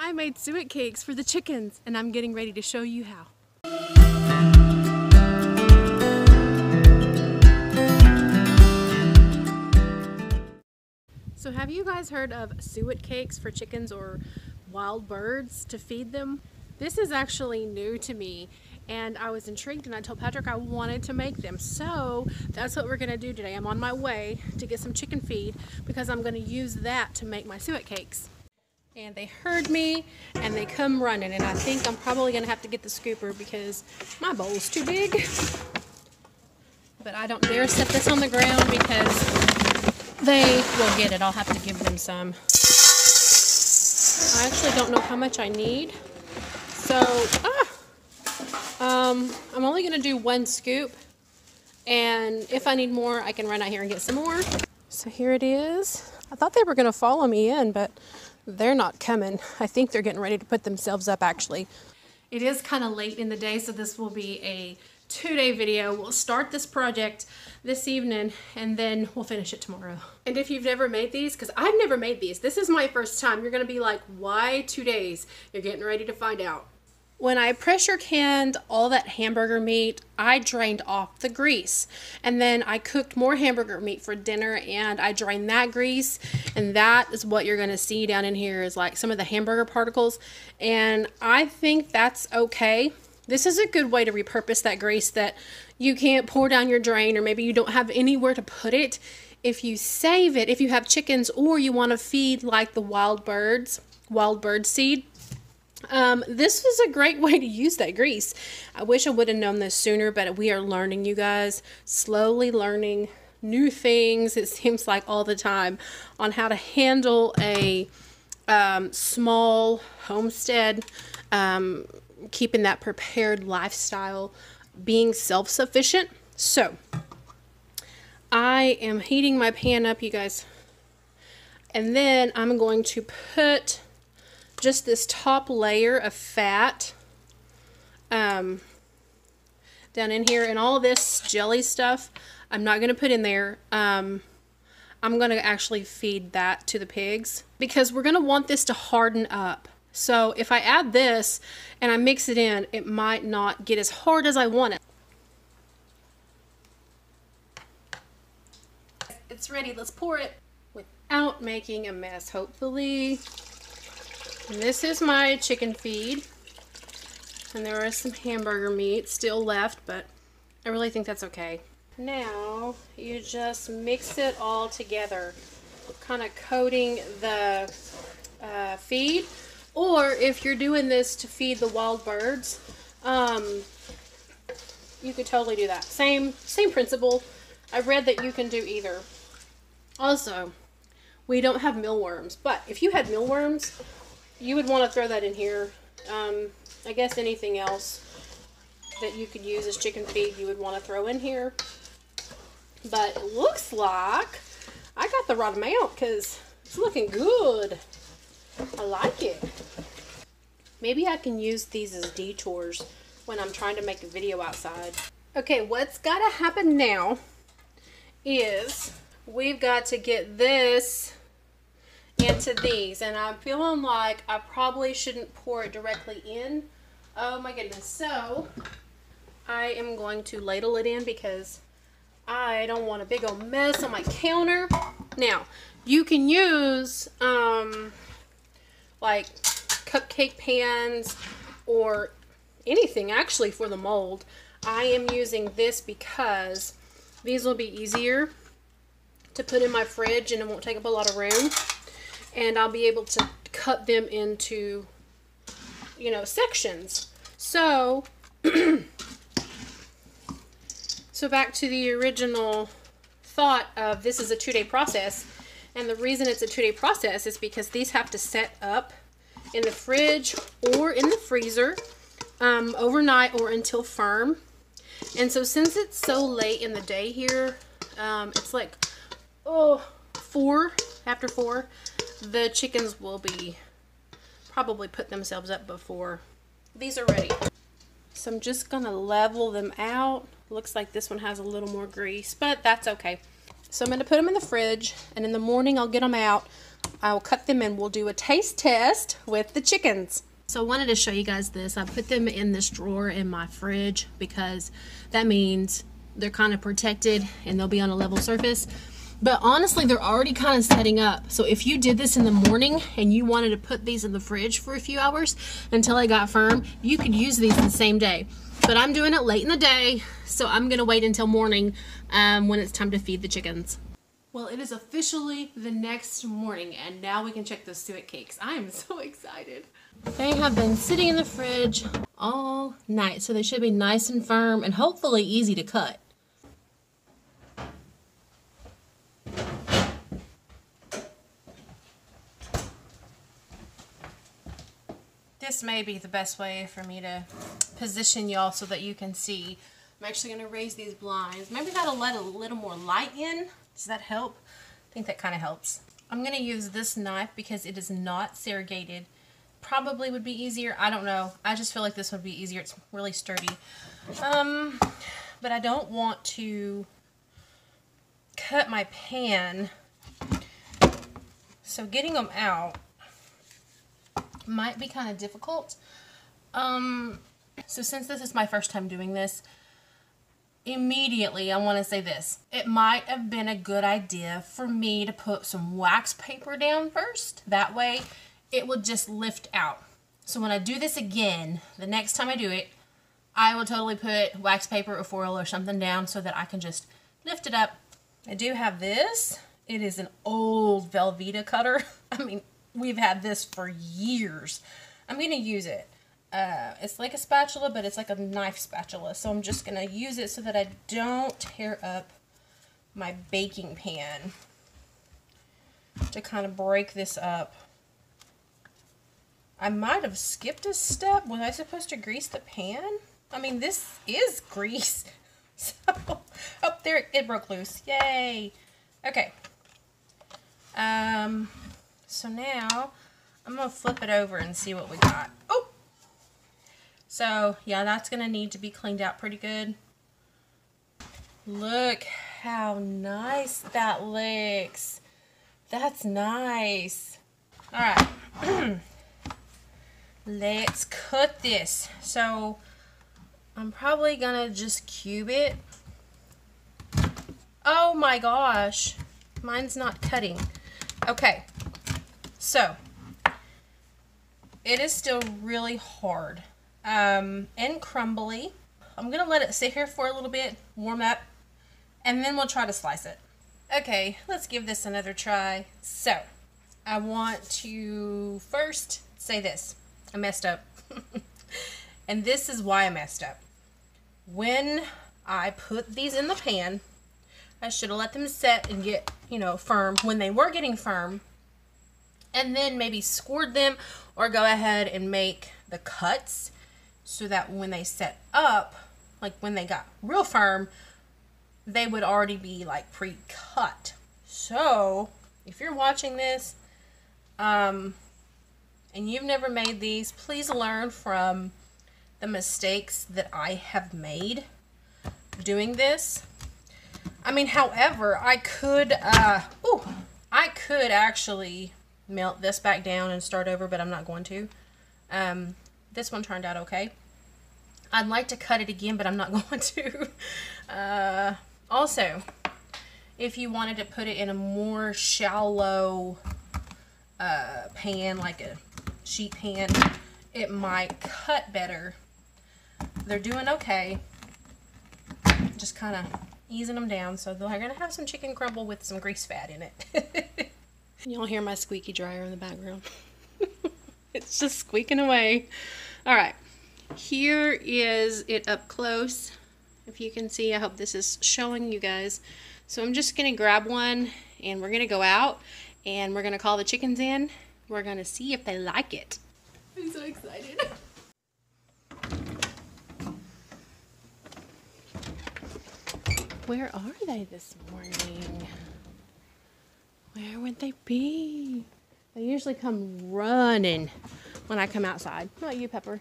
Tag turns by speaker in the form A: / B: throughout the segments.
A: I made suet cakes for the chickens, and I'm getting ready to show you how. So have you guys heard of suet cakes for chickens or wild birds to feed them? This is actually new to me, and I was intrigued and I told Patrick I wanted to make them. So that's what we're going to do today. I'm on my way to get some chicken feed because I'm going to use that to make my suet cakes. And they heard me and they come running, and I think I'm probably going to have to get the scooper because my bowl's too big. But I don't dare set this on the ground because they will get it. I'll have to give them some. I actually don't know how much I need. So, I'm only going to do one scoop, and if I need more, I can run out here and get some more. So here it is. I thought they were going to follow me in, but they're not coming. I think they're getting ready to put themselves up, actually. It is kind of late in the day, so this will be a 2-day video. We'll start this project this evening, and then we'll finish it tomorrow. And if you've never made these, because I've never made these, this is my first time, you're going to be like, why 2 days? You're getting ready to find out. When I pressure canned all that hamburger meat, I drained off the grease. And then I cooked more hamburger meat for dinner, and I drained that grease. And that is what you're going to see down in here is like some of the hamburger particles. And I think that's okay. This is a good way to repurpose that grease that you can't pour down your drain, or maybe you don't have anywhere to put it. If you save it, if you have chickens or you want to feed like the wild bird seed, this was a great way to use that grease. I wish I would have known this sooner, but we are learning, you guys, slowly learning new things, it seems like all the time, on how to handle a small homestead, keeping that prepared lifestyle, being self-sufficient. So I am heating my pan up, you guys, and then I'm going to put just this top layer of fat down in here, and all this jelly stuff I'm not going to put in there. I'm going to actually feed that to the pigs because we're going to want this to harden up. So if I add this and I mix it in, it might not get as hard as I want it. It's ready. Let's pour it without making a mess, hopefully. And this is my chicken feed, and there is some hamburger meat still left, but I really think that's okay. Now you just mix it all together, kind of coating the feed, or if you're doing this to feed the wild birds, you could totally do that. Same principle. I read that you can do either. Also, we don't have mealworms, but if you had mealworms, you would want to throw that in here. I guess anything else that you could use as chicken feed you would want to throw in here. But it looks like I got the right amount because it's looking good. I like it. Maybe I can use these as detours when I'm trying to make a video outside. Okay, what's got to happen now is we've got to get this into these, and I'm feeling like I probably shouldn't pour it directly in. Oh my goodness. So I am going to ladle it in because I don't want a big old mess on my counter. Now you can use like cupcake pans or anything actually for the mold. I am using this because these will be easier to put in my fridge and it won't take up a lot of room. And I'll be able to cut them into, you know, sections. So, so back to the original thought of this is a 2-day process. And the reason it's a 2-day process is because these have to set up in the fridge or in the freezer overnight or until firm. And so since it's so late in the day here, it's like, after 4, the chickens will be probably put themselves up before these are ready. So I'm just gonna level them out. Looks like this one has a little more grease, but that's okay. So I'm gonna put them in the fridge, and in the morning I'll get them out, I will cut them and we'll do a taste test with the chickens. So I wanted to show you guys this. I put them in this drawer in my fridge because that means they're kind of protected and they'll be on a level surface. But honestly, they're already kind of setting up. So if you did this in the morning and you wanted to put these in the fridge for a few hours until they got firm, you could use these the same day. But I'm doing it late in the day, so I'm gonna wait until morning when it's time to feed the chickens. Well, it is officially the next morning, and now we can check the suet cakes. I am so excited. They have been sitting in the fridge all night, so they should be nice and firm and hopefully easy to cut. This may be the best way for me to position y'all so that you can see. I'm actually going to raise these blinds. Maybe that'll let a little more light in. Does that help? I think that kind of helps. I'm going to use this knife because it is not serrated. Probably would be easier. I don't know. I just feel like this would be easier. It's really sturdy. But I don't want to cut my pan. So getting them out might be kind of difficult. So since this is my first time doing this, immediately I want to say this. It might have been a good idea for me to put some wax paper down first. That way it will just lift out. So when I do this again, the next time I do it, I will totally put wax paper or foil or something down so that I can just lift it up. I do have this. It is an old Velveeta cutter. I mean, we've had this for years. I'm going to use it. It's like a spatula, but it's like a knife spatula. So I'm just going to use it so that I don't tear up my baking pan. To kind of break this up. I might have skipped a step. Was I supposed to grease the pan? I mean, this is grease. So, oh, there, it broke loose. Yay. Okay. So now I'm going to flip it over and see what we got. Oh! So, yeah, that's going to need to be cleaned out pretty good. Look how nice that looks. That's nice. Alright. Let's cut this. So, I'm probably going to just cube it. Oh my gosh. Mine's not cutting. Okay. So, it is still really hard and crumbly. I'm going to let it sit here for a little bit, warm up, and then we'll try to slice it. Okay, let's give this another try. So, I want to first say this. I messed up. And this is why I messed up. When I put these in the pan, I should have let them set and get, you know, firm when they were getting firm. And then maybe scored them or go ahead and make the cuts so that when they set up, like when they got real firm, they would already be like pre-cut. So if you're watching this and you've never made these, please learn from the mistakes that I have made doing this. I mean, however, I could actually melt this back down and start over, but I'm not going to. This one turned out okay. I'd like to cut it again, but I'm not going to. Also, if you wanted to put it in a more shallow pan, like a sheet pan, it might cut better. They're doing okay. Just kind of easing them down, so they're going to have some chicken crumble with some grease fat in it. Y'all hear my squeaky dryer in the background. It's just squeaking away. Alright, here is it up close. If you can see, I hope this is showing you guys. So I'm just going to grab one and we're going to go out and we're going to call the chickens in. We're going to see if they like it. I'm so excited. Where are they this morning? Where would they be? They usually come running when I come outside. What about you, Pepper?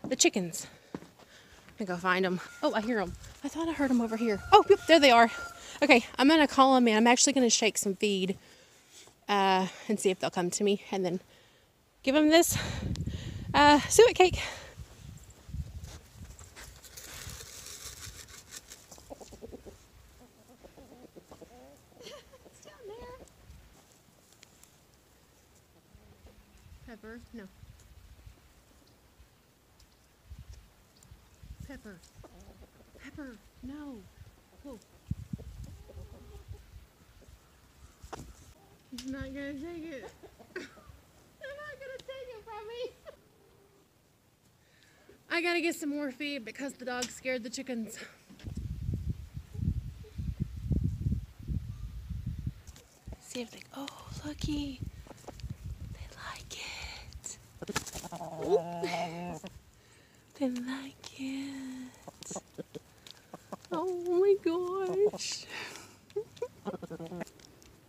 A: The chickens. I'm gonna go find them. Oh, I hear them. I thought I heard them over here. Oh, yep, there they are. Okay, I'm gonna call them in. I'm actually gonna shake some feed and see if they'll come to me, and then give them this suet cake. It's down there. Pepper, no. Pepper. Pepper, no. Whoa. He's not gonna take it. They're not gonna take it from me. I gotta get some more feed because the dog scared the chickens. See if they, oh, looky. They like it. Ooh. They like it. Oh my gosh.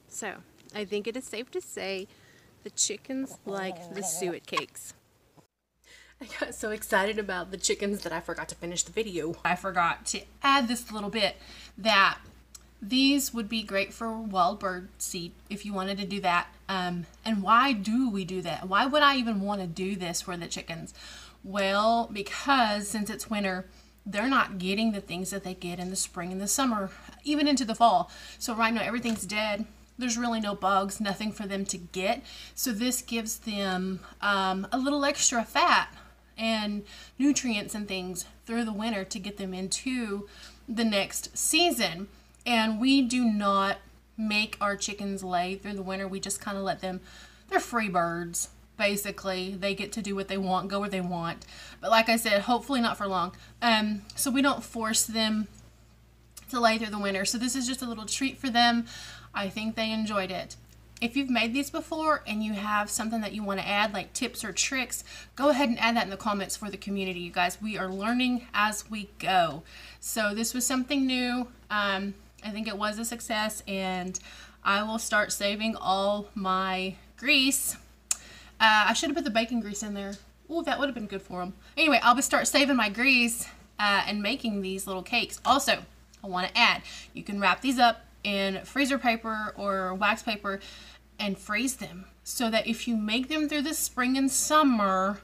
A: So, I think it is safe to say the chickens like the suet cakes. I got so excited about the chickens that I forgot to finish the video. I forgot to add this little bit that these would be great for wild bird seed if you wanted to do that. And why do we do that? Why would I even want to do this for the chickens? Well, because since it's winter, they're not getting the things that they get in the spring and the summer, even into the fall. So right now everything's dead. There's really no bugs, nothing for them to get. So this gives them a little extra fat and nutrients and things through the winter to get them into the next season. And we do not make our chickens lay through the winter. We just kind of let them, they're free birds. Basically, they get to do what they want, go where they want. But like I said, hopefully not for long. So we don't force them to lay through the winter. So this is just a little treat for them. I think they enjoyed it. If you've made these before and you have something that you want to add, like tips or tricks, go ahead and add that in the comments for the community, you guys. We are learning as we go. So this was something new. I think it was a success, and I will start saving all my grease. I should have put the bacon grease in there. Ooh, that would have been good for them. Anyway, I'll start saving my grease and making these little cakes. Also, I want to add, you can wrap these up in freezer paper or wax paper and freeze them so that if you make them through the spring and summer,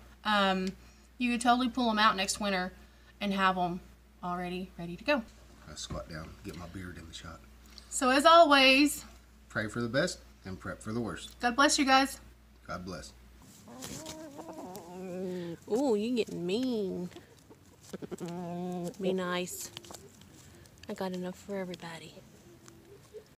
A: you could totally pull them out next winter and have them already ready to go.
B: I squat down, get my beard in the shot.
A: So as always,
B: pray for the best and prep for the worst.
A: God bless you guys.
B: God bless.
A: Ooh, you getting mean. Be nice. I got enough for everybody.